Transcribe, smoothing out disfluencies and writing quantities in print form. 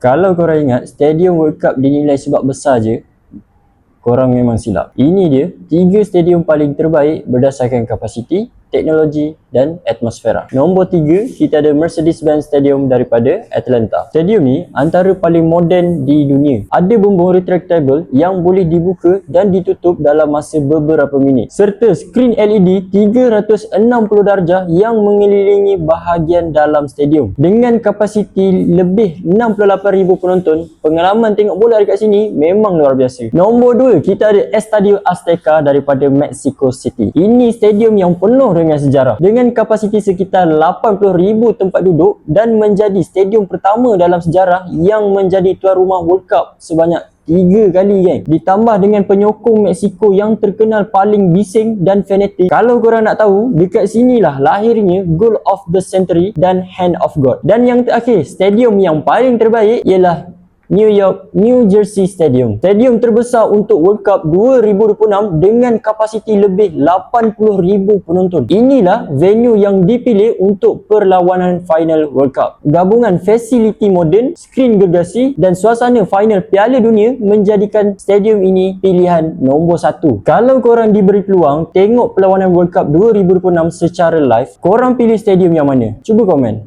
Kalau korang ingat Stadium World Cup dinilai sebab besar je, korang memang silap. Ini dia 3 stadium paling terbaik berdasarkan kapasiti, teknologi dan atmosfera. Nombor 3, kita ada Mercedes-Benz Stadium daripada Atlanta. Stadium ni antara paling moden di dunia. Ada bumbung retractable yang boleh dibuka dan ditutup dalam masa beberapa minit. Serta skrin LED 360 darjah yang mengelilingi bahagian dalam stadium. Dengan kapasiti lebih 68,000 penonton, pengalaman tengok bola dekat sini memang luar biasa. Nombor 2, kita ada Estadio Azteca daripada Mexico City. Ini stadium yang penuh dengan sejarah. Dengan kapasiti sekitar 80,000 tempat duduk dan menjadi stadium pertama dalam sejarah yang menjadi tuan rumah World Cup sebanyak 3 kali, geng. Ditambah dengan penyokong Mexico yang terkenal paling bising dan fanatik. Kalau korang nak tahu, dekat sinilah lahirnya Goal of the Century dan Hand of God. Dan yang terakhir, stadium yang paling terbaik ialah New Jersey Stadium. Stadium terbesar untuk World Cup 2026 dengan kapasiti lebih 80,000 penonton. Inilah venue yang dipilih untuk perlawanan final World Cup. Gabungan fasiliti moden, skrin gergasi dan suasana final Piala Dunia menjadikan stadium ini pilihan nombor 1. Kalau korang diberi peluang tengok perlawanan World Cup 2026 secara live, korang pilih stadium yang mana? Cuba komen.